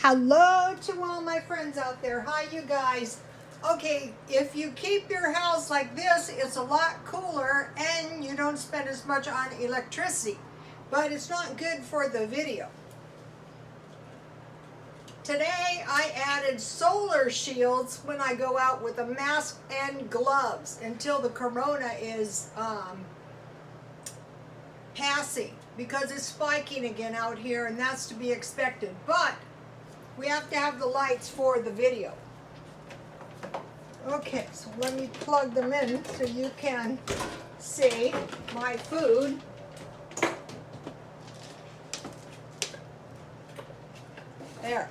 Hello to all my friends out there. Hi, you guys. Okay, if you keep your house like this, it's a lot cooler and you don't spend as much on electricity. But it's not good for the video. Today, I added solar shields when I go out with a mask and gloves until the corona is passing, because it's spiking again out here, and that's to be expected. But we have to have the lights for the video. Okay, so let me plug them in so you can see my food. There.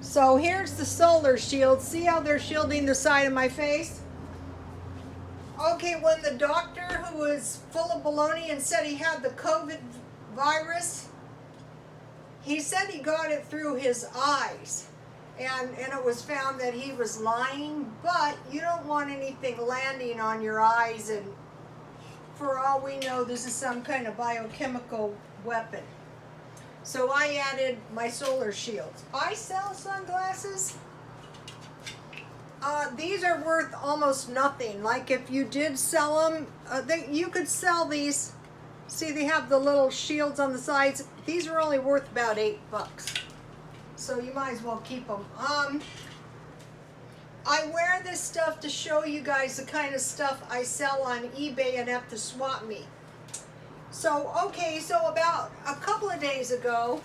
So here's the solar shield. See how they're shielding the side of my face? Okay, when the doctor who was full of baloney and said he had the COVID virus, he said he got it through his eyes. And it was found that he was lying, but you don't want anything landing on your eyes, and for all we know, this is some kind of biochemical weapon. So I added my solar shields. I sell sunglasses. These are worth almost nothing. Like if you did sell them, you could sell these. See, they have the little shields on the sides. These are only worth about $8. So you might as well keep them. I wear this stuff to show you guys the kind of stuff I sell on eBay and at the swap meet. So, okay, so about a couple of days ago,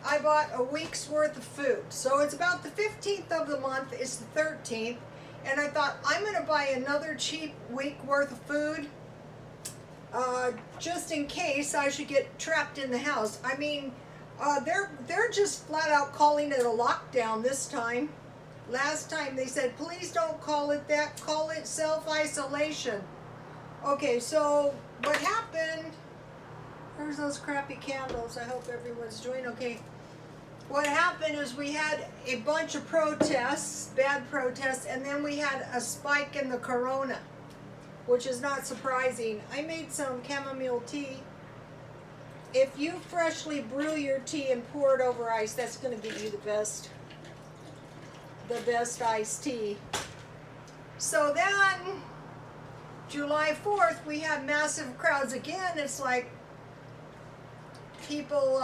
I bought a week's worth of food. So it's about the 15th of the month, it's the 13th, and I thought I'm going to buy another cheap week worth of food, just in case I should get trapped in the house. I mean, they're just flat out calling it a lockdown this time. Last time they said, please don't call it that, call it self-isolation. Okay, so what happened, there's those crappy candles. I hope everyone's doing okay. What happened is we had a bunch of protests, bad protests, and then we had a spike in the corona, which is not surprising. I made some chamomile tea. If you freshly brew your tea and pour it over ice, that's going to give you the best iced tea. So then, July 4th, we had massive crowds again. It's like people,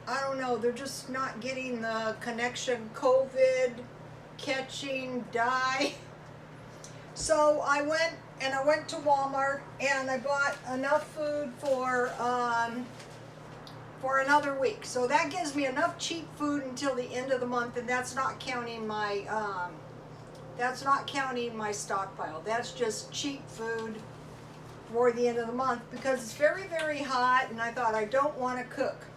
I don't know, they're just not getting the connection. COVID, catching, die. So I went to Walmart and I bought enough food for another week. So that gives me enough cheap food until the end of the month, and that's not counting my stockpile. That's just cheap food for the end of the month, because it's very, very hot, and I thought I don't want to cook.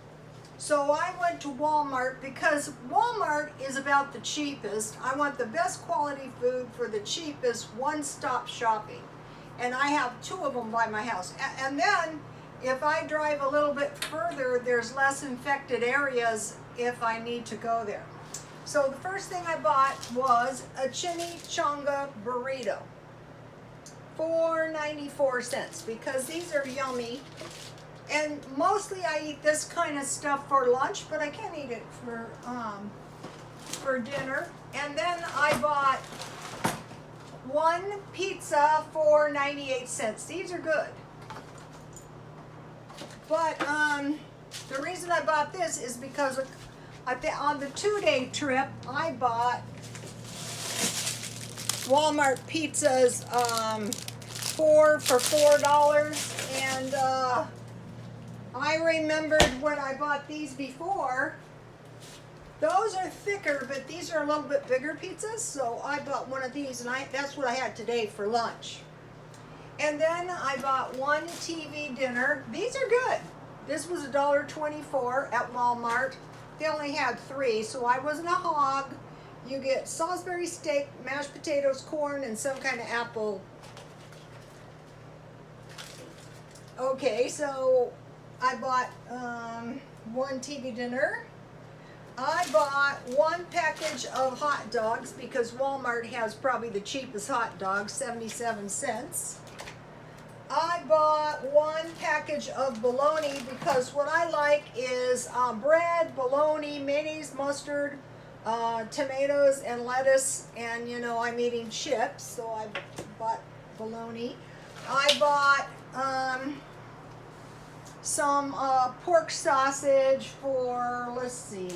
So I went to Walmart because Walmart is about the cheapest. I want the best quality food for the cheapest, one-stop shopping. And I have 2 of them by my house. And then if I drive a little bit further, there's less infected areas if I need to go there. So the first thing I bought was a chimichanga burrito for 94 cents, because these are yummy. And mostly I eat this kind of stuff for lunch, but I can eat it for dinner. And then I bought 1 pizza for 98 cents. These are good. But the reason I bought this is because on the 2-day trip, I bought Walmart pizzas, 4 for $4, and I remembered when I bought these before, those are thicker, but these are a little bit bigger pizzas, so I bought one of these, and that's what I had today for lunch. And then I bought 1 TV dinner. These are good. This was $1.24 at Walmart. They only had 3, so I wasn't a hog. You get Salisbury steak, mashed potatoes, corn, and some kind of apple. Okay, so I bought 1 TV dinner. I bought 1 package of hot dogs because Walmart has probably the cheapest hot dogs, 77 cents. I bought 1 one package of bologna because what I like is bread, bologna, mayonnaise, mustard, tomatoes, and lettuce. And you know, I'm eating chips, so I bought bologna. I bought some pork sausage for, let's see,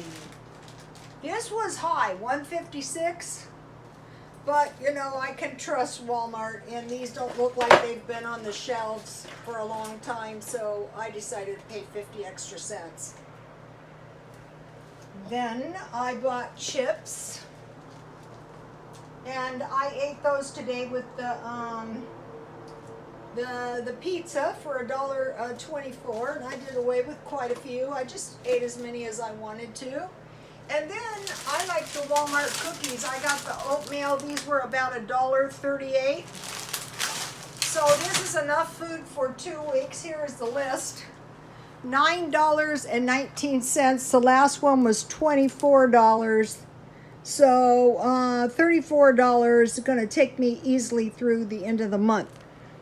this was high, 156. But, you know, I can trust Walmart, and these don't look like they've been on the shelves for a long time, so I decided to pay 50 extra cents. Then I bought chips, and I ate those today with the pizza for $1.24, and I did away with quite a few. I just ate as many as I wanted to. And then I like the Walmart cookies. I got the oatmeal. These were about $1.38. So this is enough food for 2 weeks. Here is the list. $9.19. The last one was $24. So $34 is going to take me easily through the end of the month.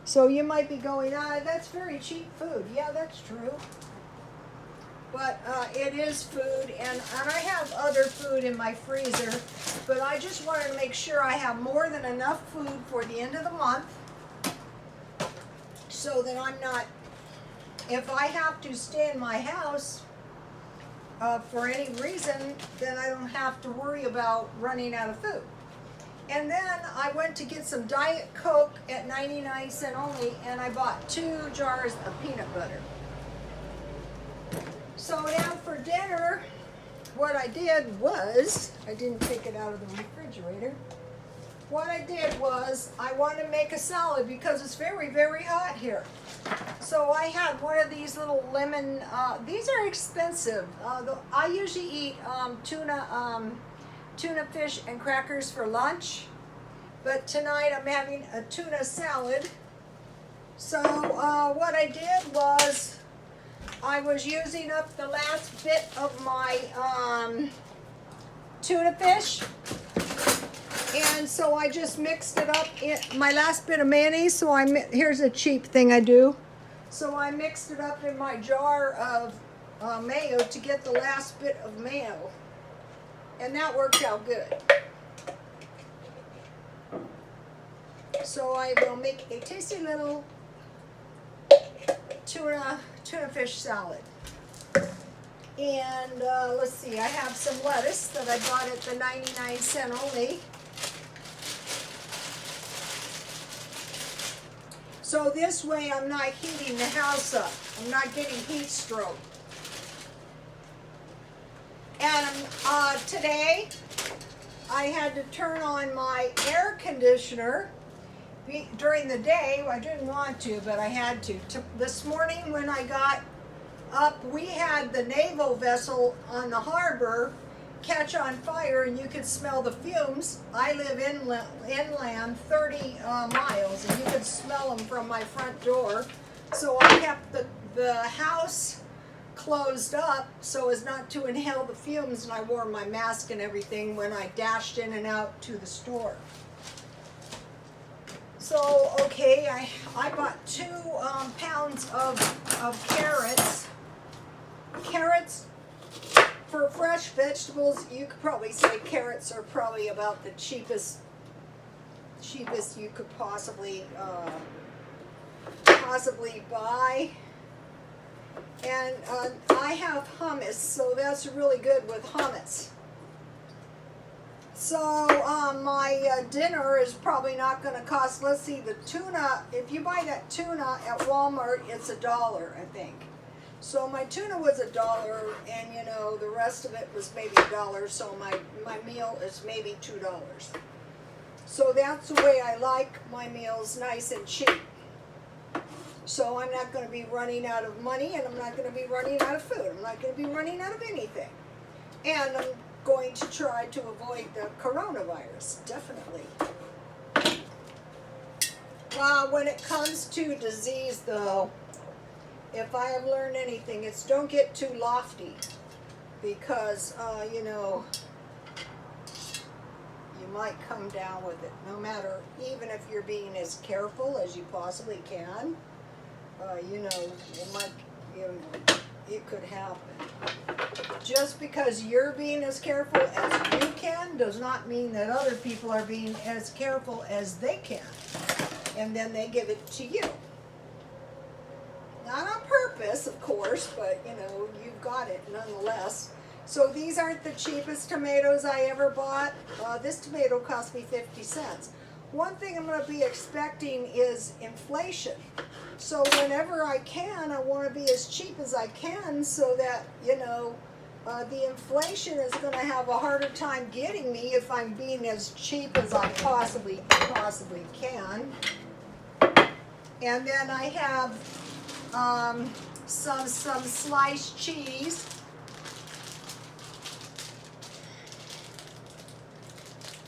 So you might be going, that's very cheap food. Yeah, that's true. But it is food, and I have other food in my freezer, but I just wanted to make sure I have more than enough food for the end of the month so that I'm not, if I have to stay in my house for any reason, then I don't have to worry about running out of food. And then I went to get some Diet Coke at 99 cents only, and I bought 2 jars of peanut butter. So now for dinner, what I did was, I didn't take it out of the refrigerator. What I did was, I wanted to make a salad because it's very, very hot here. So I had one of these little lemon, these are expensive. I usually eat tuna fish and crackers for lunch. But tonight I'm having a tuna salad. So what I did was, I was using up the last bit of my tuna fish, and so I just mixed it up in my last bit of mayonnaise. So here's a cheap thing I do. So I mixed it up in my jar of mayo to get the last bit of mayo, and that worked out good. So I will make a tasty little tuna fish salad. And let's see, I have some lettuce that I bought at the 99 cent only. So this way I'm not heating the house up. I'm not getting heat stroke. And today I had to turn on my air conditioner during the day. I didn't want to, but I had to. This morning when I got up, we had the naval vessel on the harbor catch on fire, and you could smell the fumes. I live inland 30 miles, and you could smell them from my front door. So I kept the house closed up so as not to inhale the fumes, and I wore my mask and everything when I dashed in and out to the store. So, okay, I bought 2 pounds of carrots. Carrots, for fresh vegetables, you could probably say carrots are probably about the cheapest you could possibly buy. And I have hummus, so that's really good with hummus. So my dinner is probably not going to cost, let's see, the tuna, if you buy that tuna at Walmart, it's $1, I think. So my tuna was $1, and you know, the rest of it was maybe $1, so my meal is maybe $2. So that's the way I like my meals, nice and cheap. So I'm not going to be running out of money, and I'm not going to be running out of food. I'm not going to be running out of anything. And I'm going to try to avoid the coronavirus, definitely. When it comes to disease, though, if I have learned anything, it's don't get too lofty, because, you know, you might come down with it, no matter, even if you're being as careful as you possibly can. you know, it might, you know, it could happen. Just because you're being as careful as you can does not mean that other people are being as careful as they can. And then they give it to you. Not on purpose, of course, but you know, you've got it nonetheless. So these aren't the cheapest tomatoes I ever bought. This tomato cost me 50 cents. One thing I'm going to be expecting is inflation. So whenever I can, I want to be as cheap as I can so that, you know, the inflation is going to have a harder time getting me if I'm being as cheap as I possibly can. And then I have some sliced cheese.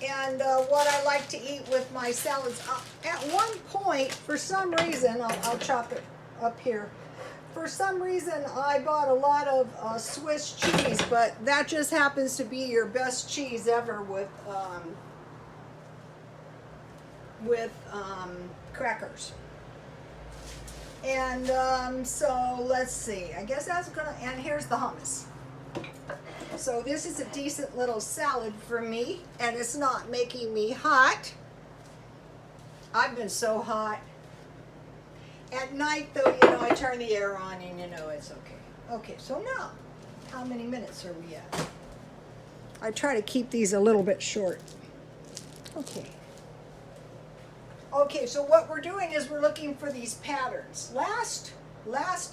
And what I like to eat with my salads. At one point, for some reason, I'll chop it up here. For some reason, I bought a lot of Swiss cheese, but that just happens to be your best cheese ever with crackers. And so let's see. I guess that's gonna. And here's the hummus. So this is a decent little salad for me, and it's not making me hot. I've been so hot. At night, though, you know, I turn the air on and you know it's okay. Okay, so now, how many minutes are we at? I try to keep these a little bit short. Okay. Okay, so what we're doing is we're looking for these patterns. Last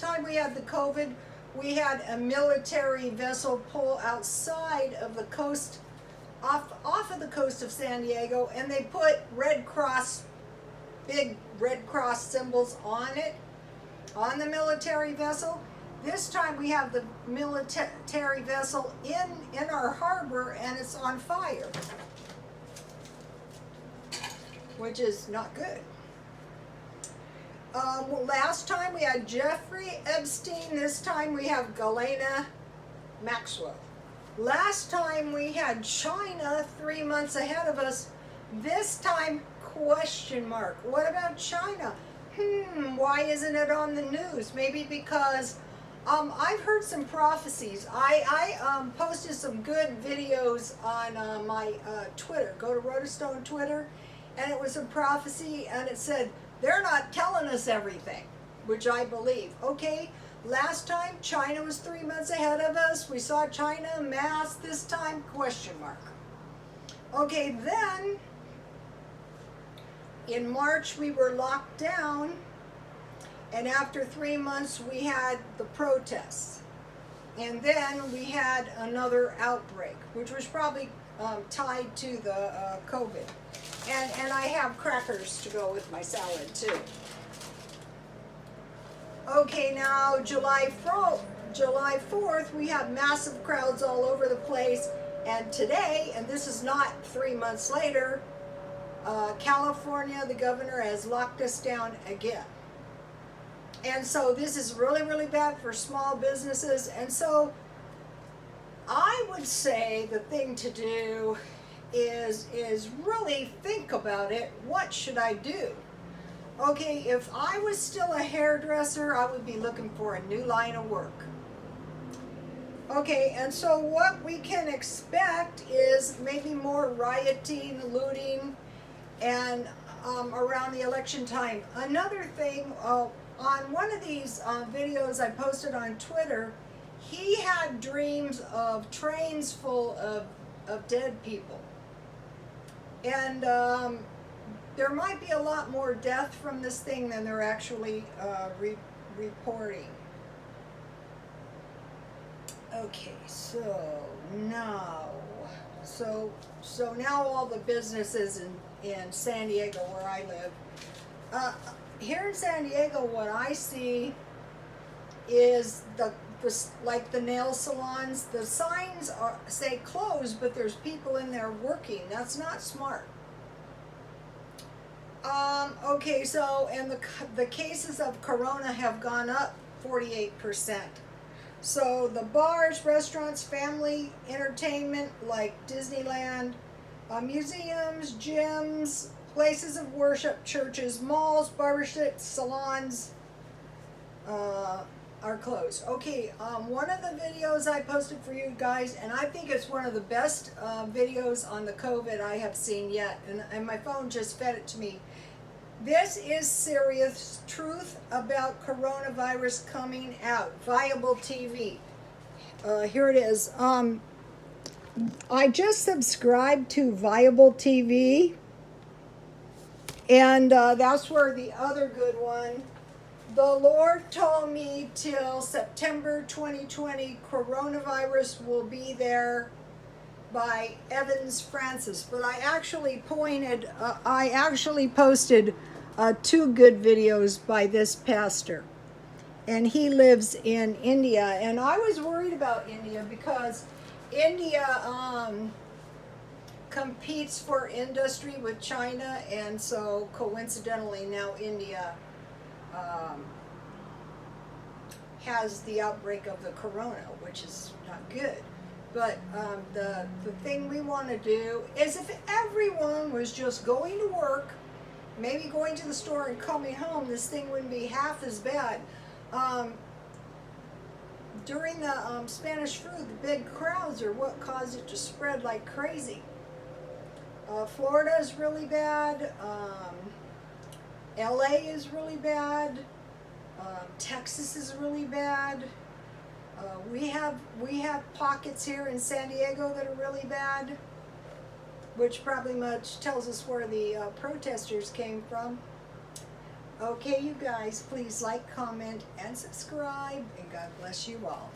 time we had the COVID, we had a military vessel pull outside of the coast, off of the coast of San Diego, and they put Red Cross, big Red Cross symbols on it, on the military vessel. This time we have the military vessel in our harbor, and it's on fire, which is not good. Last time we had Jeffrey Epstein. This time we have Galena Maxwell. Last time we had China 3 months ahead of us. This time, question mark. What about China? Why isn't it on the news? Maybe because I've heard some prophecies. I posted some good videos on my Twitter. Go to Rotostone Twitter, and it was a prophecy, and it said, they're not telling us everything, which I believe. Okay, last time China was 3 months ahead of us. We saw China mass. This time, question mark. Okay, then in March we were locked down, and after 3 months we had the protests. And then we had another outbreak, which was probably tied to the COVID. And I have crackers to go with my salad too. Okay, now July 4th, we have massive crowds all over the place. And today, and this is not 3 months later, California, the governor has locked us down again. And so this is really, really bad for small businesses. And so I would say the thing to do is really think about it. What should I do? Okay, if I was still a hairdresser, I would be looking for a new line of work. Okay, and so what we can expect is maybe more rioting, looting, and around the election time. Another thing, on one of these videos I posted on Twitter, he had dreams of trains full of dead people. And there might be a lot more death from this thing than they're actually reporting. Okay, so now all the businesses in San Diego where I live. Here in San Diego, what I see is like the nail salons. The signs say closed, but there's people in there working. That's not smart. Okay, so and the cases of corona have gone up 48%. So the bars, restaurants, family entertainment like Disneyland, museums, gyms, places of worship, churches, malls, barbershops, salons, are closed. Okay, one of the videos I posted for you guys, and I think it's one of the best videos on the COVID I have seen yet, and my phone just fed it to me. This is serious truth about coronavirus coming out. Viable TV. Here it is. I just subscribed to Viable TV, and that's where the other good one. The Lord told me till September 2020 coronavirus will be there, by Evans Francis. But I actually posted 2 good videos by this pastor. And he lives in India. And I was worried about India because India competes for industry with China, and so coincidentally now India has the outbreak of the corona, which is not good. But the thing we want to do is, if everyone was just going to work, maybe going to the store and coming home, this thing wouldn't be half as bad. During the Spanish flu, the big crowds are what caused it to spread like crazy. Florida is really bad. LA is really bad. Texas is really bad. We have pockets here in San Diego that are really bad, which probably much tells us where the protesters came from. Okay, you guys, please like, comment, and subscribe, and God bless you all.